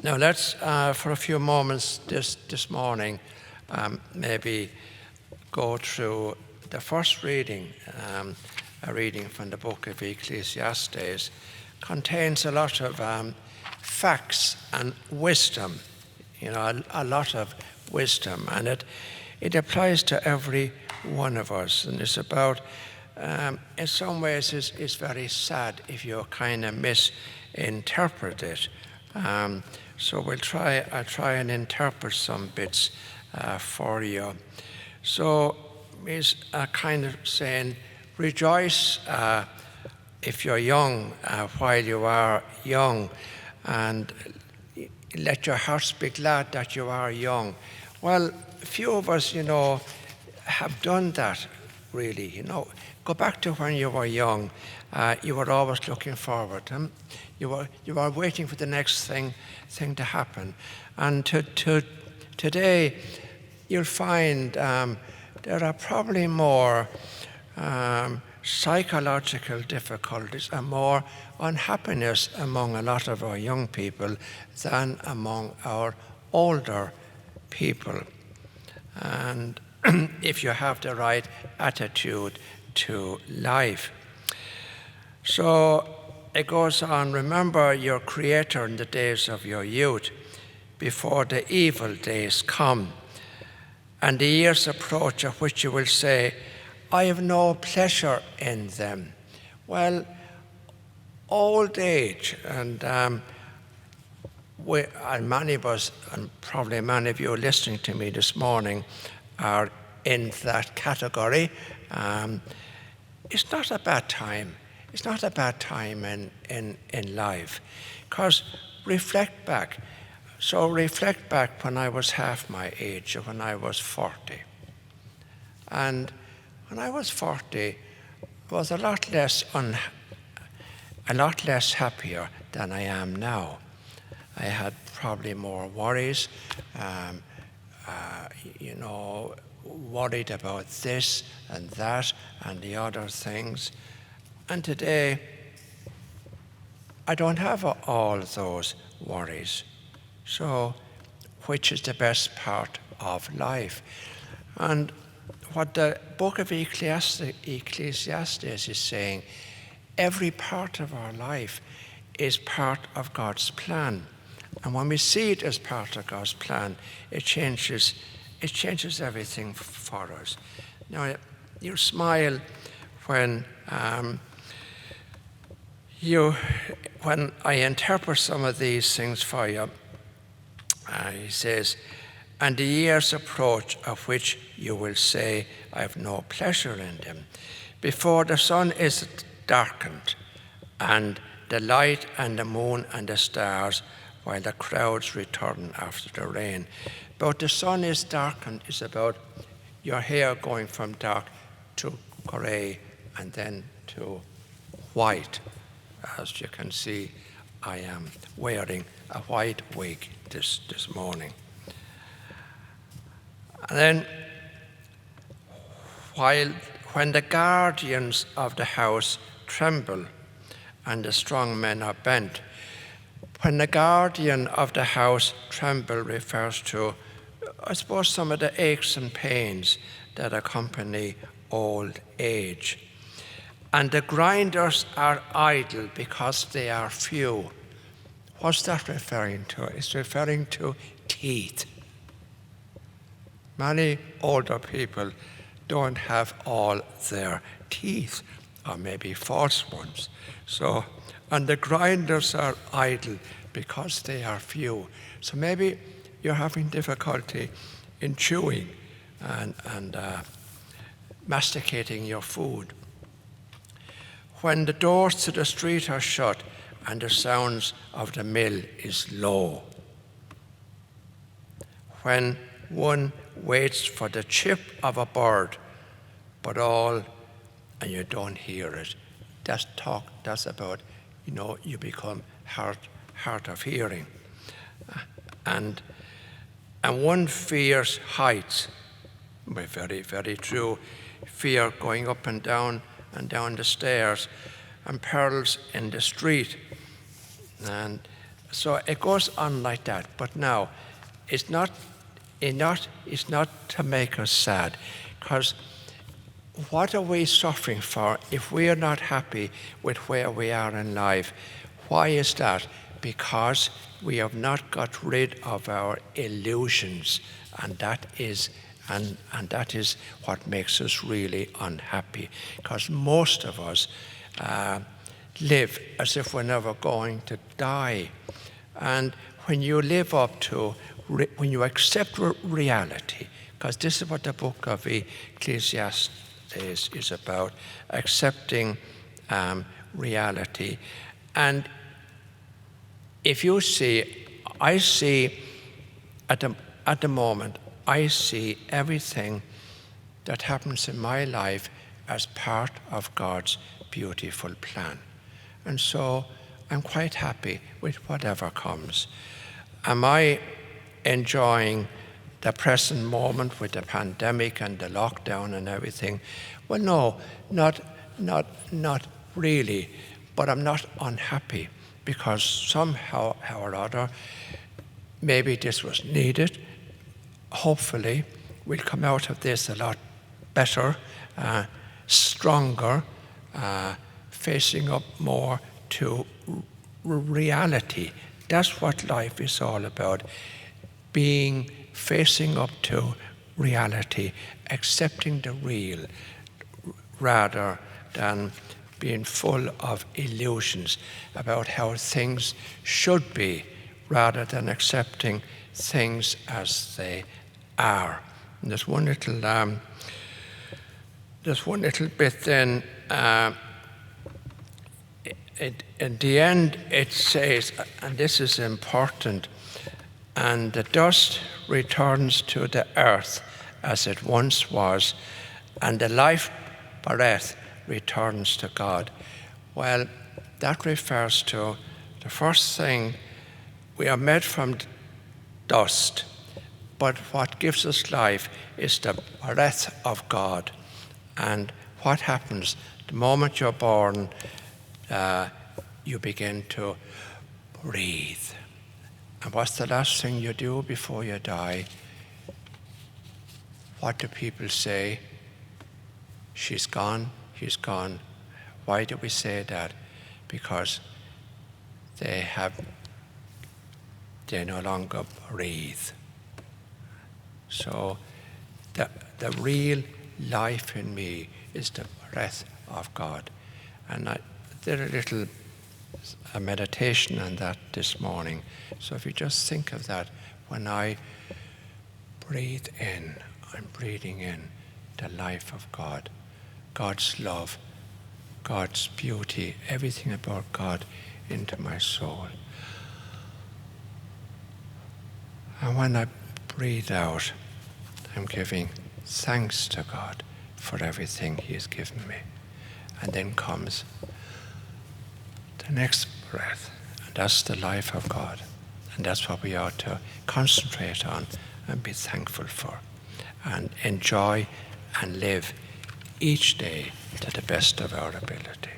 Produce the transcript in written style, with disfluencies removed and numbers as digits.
Now let's, for a few moments this morning, maybe go through the first reading, a reading from the book of Ecclesiastes. Contains a lot of facts and wisdom, a lot of wisdom, and it applies to every one of us. And it's about, in some ways, it's very sad if you kind of misinterpret it. So I'll try and interpret some bits for you. So he's kind of saying, rejoice if you're young, while you are young, and let your hearts be glad that you are young. Well, few of us, have done that, really. Go back to when you were young. You were always looking forward. You were waiting for the next thing to happen. And today, you'll find there are probably more psychological difficulties and more unhappiness among a lot of our young people than among our older people. And if you have the right attitude to life. So it goes on, remember your Creator in the days of your youth, before the evil days come, and the years approach of which you will say, I have no pleasure in them. Well, old age, and many of us, and probably many of you listening to me this morning, are in that category. It's not a bad time. It's not a bad time in life. Because reflect back. So reflect back when I was half my age, or when I was 40. And when I was 40, I was a lot less happier than I am now. I had probably more worries, worried about this and that and the other things. And today, I don't have all those worries. So, which is the best part of life? And what the book of Ecclesiastes is saying, every part of our life is part of God's plan. And when we see it as part of God's plan, it changes everything for us. Now, you smile when I interpret some of these things for you. He says, and the years approach of which you will say, I have no pleasure in them, before the sun is darkened, and the light and the moon and the stars, while the crowds return after the rain. But the sun is darkened is about your hair going from dark to grey and then to white. As you can see, I am wearing a white wig this morning. And then, when the guardians of the house tremble and the strong men are bent, when the guardian of the house tremble refers to, I suppose, some of the aches and pains that accompany old age. And the grinders are idle because they are few. What's that referring to? It's referring to teeth. Many older people don't have all their teeth, or maybe false ones. So, and the grinders are idle because they are few. So maybe you're having difficulty in chewing and masticating your food. When the doors to the street are shut and the sounds of the mill is low. When one waits for the chip of a bird, but all, and you don't hear it. That's about, you become hard of hearing. And one fears heights. Very, very true. Fear going up and down the stairs, and perils in the street. And So it goes on like that. But now, it's not to make us sad, because what are we suffering for if we are not happy with where we are in life? Why is that? Because we have not got rid of our illusions, and that is what makes us really unhappy. Because most of us live as if we're never going to die. And when you live up to, when you accept reality, because this is what the book of Ecclesiastes is about, accepting reality. And if you see, I see at the moment, I see everything that happens in my life as part of God's beautiful plan. And so I'm quite happy with whatever comes. Am I enjoying the present moment with the pandemic and the lockdown and everything? Well, no, not really, but I'm not unhappy, because somehow or other, maybe this was needed. Hopefully, we'll come out of this a lot better, stronger, facing up more to reality. That's what life is all about, facing up to reality, accepting the real, rather than being full of illusions about how things should be, rather than accepting things as they are. And there's one little bit then. In the end, it says, and this is important, and the dust returns to the earth as it once was, and the life breath returns to God. Well, that refers to the first thing. We are made from dust, but what gives us life is the breath of God. And what happens the moment you're born? You begin to breathe. And what's the last thing you do before you die? What do people say? She's gone, he's gone. Why do we say that? Because they no longer breathe. So the real life in me is the breath of God. And I did a meditation on that this morning. So if you just think of that, when I breathe in, I'm breathing in the life of God, God's love, God's beauty, everything about God into my soul. And when I breathe out, I'm giving thanks to God for everything He has given me. And then comes the next breath, and that's the life of God. And that's what we ought to concentrate on and be thankful for, and enjoy and live each day to the best of our ability.